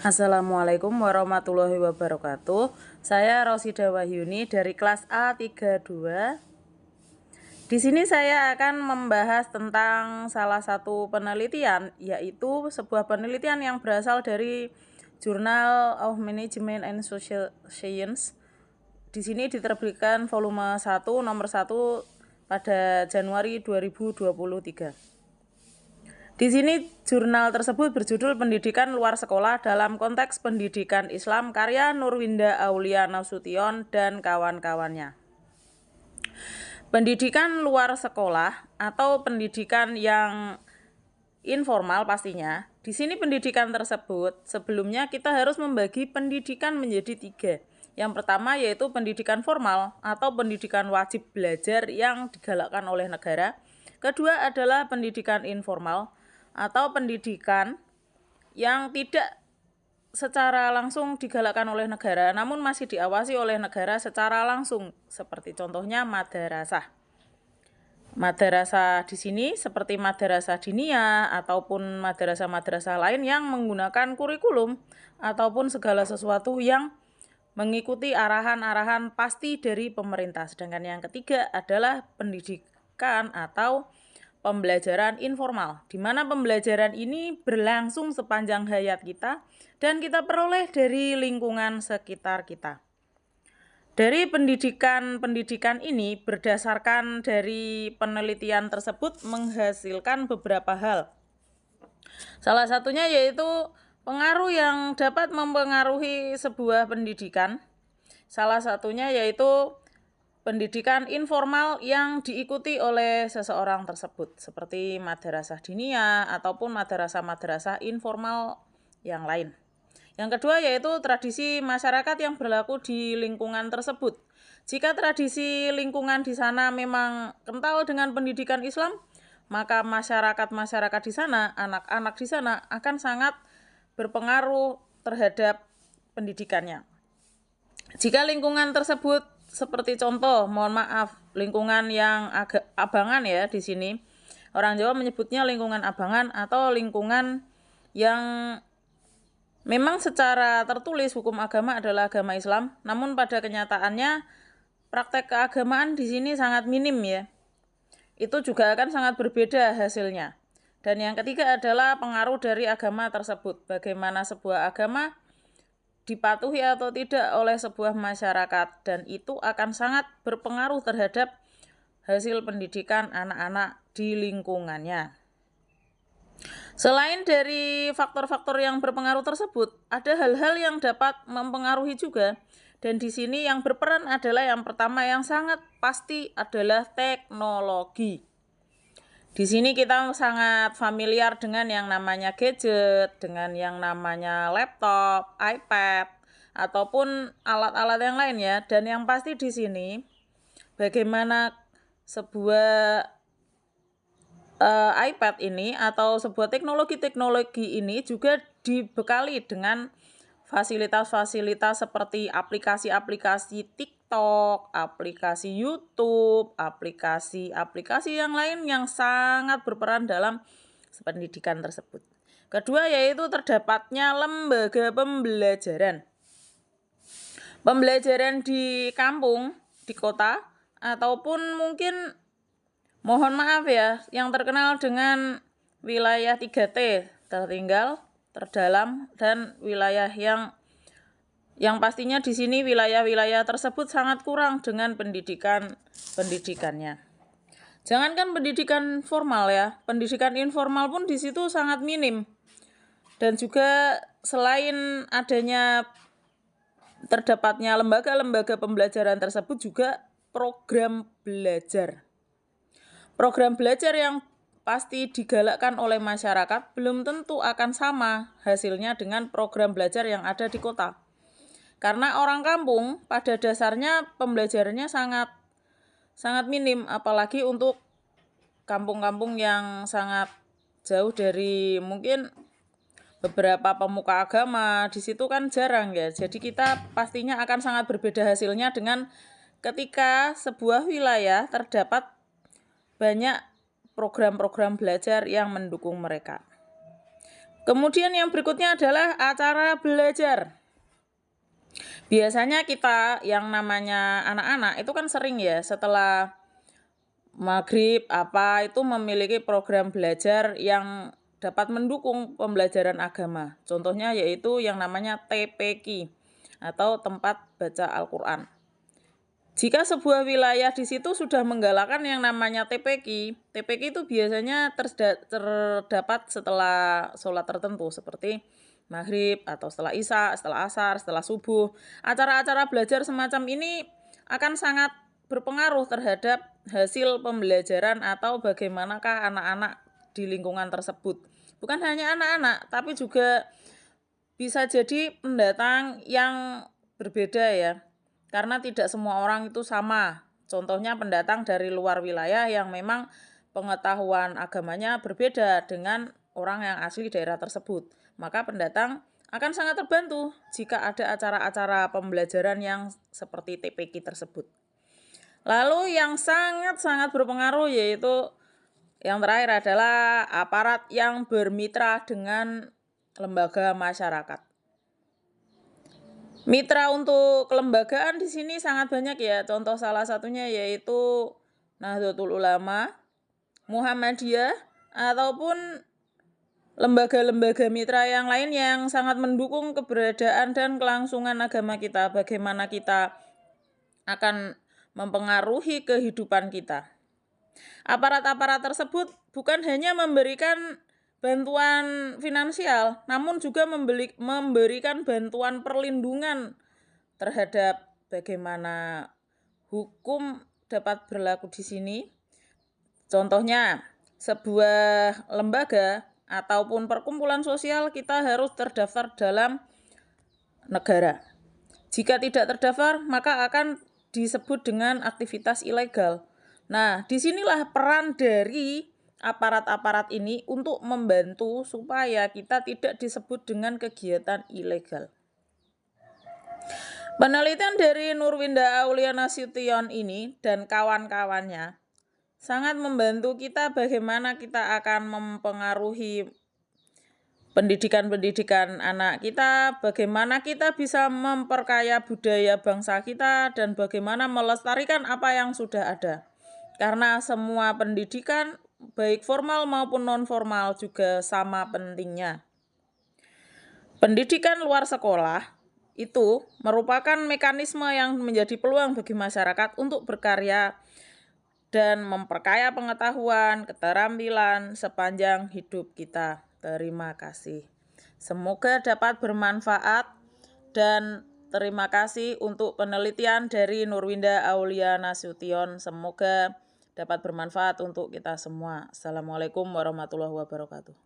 Assalamualaikum warahmatullahi wabarakatuh. Saya Rosida Wahyuni dari kelas A32. Di sini saya akan membahas tentang salah satu penelitian, yaitu sebuah penelitian yang berasal dari Journal of Management and Social Science. Di sini diterbitkan volume 1 nomor 1 pada Januari 2023. Di sini jurnal tersebut berjudul Pendidikan Luar Sekolah dalam Konteks Pendidikan Islam karya Nurwinda Aulia Nasution dan kawan-kawannya. Pendidikan luar sekolah atau pendidikan yang informal pastinya. Di sini pendidikan tersebut sebelumnya kita harus membagi pendidikan menjadi 3. Yang pertama yaitu pendidikan formal atau pendidikan wajib belajar yang digalakkan oleh negara. Kedua adalah pendidikan informal atau pendidikan yang tidak secara langsung digalakkan oleh negara, namun masih diawasi oleh negara secara langsung, seperti contohnya madrasah. Madrasah di sini seperti madrasah diniyah ataupun madrasah-madrasah lain yang menggunakan kurikulum ataupun segala sesuatu yang mengikuti arahan-arahan pasti dari pemerintah. Sedangkan yang ketiga adalah pendidikan atau pembelajaran informal, di mana pembelajaran ini berlangsung sepanjang hayat kita dan kita peroleh dari lingkungan sekitar kita. Dari pendidikan ini berdasarkan dari penelitian tersebut menghasilkan beberapa hal. Salah satunya yaitu pengaruh yang dapat mempengaruhi sebuah pendidikan. Salah satunya yaitu pendidikan informal yang diikuti oleh seseorang tersebut, seperti madrasah diniyah ataupun madrasah-madrasah informal yang lain. Yang kedua yaitu tradisi masyarakat yang berlaku di lingkungan tersebut. Jika tradisi lingkungan di sana memang kental dengan pendidikan Islam, maka masyarakat-masyarakat di sana, anak-anak di sana akan sangat berpengaruh terhadap pendidikannya. Jika lingkungan tersebut seperti contoh, mohon maaf, lingkungan yang agak abangan ya di sini. Orang Jawa menyebutnya lingkungan abangan atau lingkungan yang memang secara tertulis hukum agama adalah agama Islam, namun pada kenyataannya praktek keagamaan di sini sangat minim ya. Itu juga akan sangat berbeda hasilnya. Dan yang ketiga adalah pengaruh dari agama tersebut. Bagaimana sebuah agama dipatuhi atau tidak oleh sebuah masyarakat, dan itu akan sangat berpengaruh terhadap hasil pendidikan anak-anak di lingkungannya. Selain dari faktor-faktor yang berpengaruh tersebut, ada hal-hal yang dapat mempengaruhi juga, dan di sini yang berperan adalah yang pertama yang sangat pasti adalah teknologi. Di sini kita sangat familiar dengan yang namanya gadget, dengan yang namanya laptop, iPad, ataupun alat-alat yang lain ya. Dan yang pasti di sini bagaimana sebuah iPad ini atau sebuah teknologi ini juga dibekali dengan fasilitas-fasilitas seperti aplikasi-aplikasi TikTok, aplikasi YouTube, aplikasi-aplikasi yang lain yang sangat berperan dalam pendidikan tersebut. Kedua yaitu terdapatnya lembaga pembelajaran. Pembelajaran di kampung, di kota, ataupun mungkin mohon maaf ya, yang terkenal dengan wilayah 3T, tertinggal, terdalam, dan wilayah yang pastinya di sini wilayah-wilayah tersebut sangat kurang dengan pendidikannya. Jangankan pendidikan formal ya, pendidikan informal pun di situ sangat minim. Dan juga selain adanya terdapatnya lembaga-lembaga pembelajaran tersebut juga program belajar. Program belajar yang pasti digalakkan oleh masyarakat belum tentu akan sama hasilnya dengan program belajar yang ada di kota. Karena orang kampung pada dasarnya pembelajarannya sangat minim, apalagi untuk kampung-kampung yang sangat jauh dari mungkin beberapa pemuka agama, di situ kan jarang ya. Jadi kita pastinya akan sangat berbeda hasilnya dengan ketika sebuah wilayah terdapat banyak program-program belajar yang mendukung mereka. Kemudian yang berikutnya adalah acara belajar. Biasanya kita yang namanya anak-anak itu kan sering ya setelah maghrib itu memiliki program belajar yang dapat mendukung pembelajaran agama. Contohnya yaitu yang namanya TPQ atau tempat baca Al-Quran. Jika sebuah wilayah di situ sudah menggalakkan yang namanya TPQ itu biasanya terdapat setelah sholat tertentu seperti maghrib atau setelah isya, setelah asar, setelah subuh. Acara-acara belajar semacam ini akan sangat berpengaruh terhadap hasil pembelajaran atau bagaimanakah anak-anak di lingkungan tersebut. Bukan hanya anak-anak, tapi juga bisa jadi pendatang yang berbeda ya. Karena tidak semua orang itu sama. Contohnya pendatang dari luar wilayah yang memang pengetahuan agamanya berbeda dengan orang yang asli daerah tersebut. Maka pendatang akan sangat terbantu jika ada acara-acara pembelajaran yang seperti TPQ tersebut. Lalu yang sangat-sangat berpengaruh yaitu yang terakhir adalah aparat yang bermitra dengan lembaga masyarakat. Mitra untuk kelembagaan di sini sangat banyak ya. Contoh salah satunya yaitu Nahdlatul Ulama, Muhammadiyah, ataupun lembaga-lembaga mitra yang lain yang sangat mendukung keberadaan dan kelangsungan agama kita. Bagaimana kita akan mempengaruhi kehidupan kita. Aparat-aparat tersebut bukan hanya memberikan bantuan finansial, namun juga memberikan bantuan perlindungan terhadap bagaimana hukum dapat berlaku di sini. Contohnya, sebuah lembaga ataupun perkumpulan sosial kita harus terdaftar dalam negara. Jika tidak terdaftar, maka akan disebut dengan aktivitas ilegal. Nah, disinilah peran dari aparat-aparat ini untuk membantu supaya kita tidak disebut dengan kegiatan ilegal. Penelitian dari Nurwinda Aulia Nasution ini dan kawan-kawannya sangat membantu kita bagaimana kita akan mempengaruhi pendidikan anak kita, bagaimana kita bisa memperkaya budaya bangsa kita, dan bagaimana melestarikan apa yang sudah ada. Karena semua pendidikan, baik formal maupun non-formal juga sama pentingnya. Pendidikan luar sekolah itu merupakan mekanisme yang menjadi peluang bagi masyarakat untuk berkarya dan memperkaya pengetahuan, keterampilan sepanjang hidup kita. Terima kasih. Semoga dapat bermanfaat dan terima kasih untuk penelitian dari Nurwinda Aulia Nasution. Semoga dapat bermanfaat untuk kita semua. Assalamualaikum warahmatullahi wabarakatuh.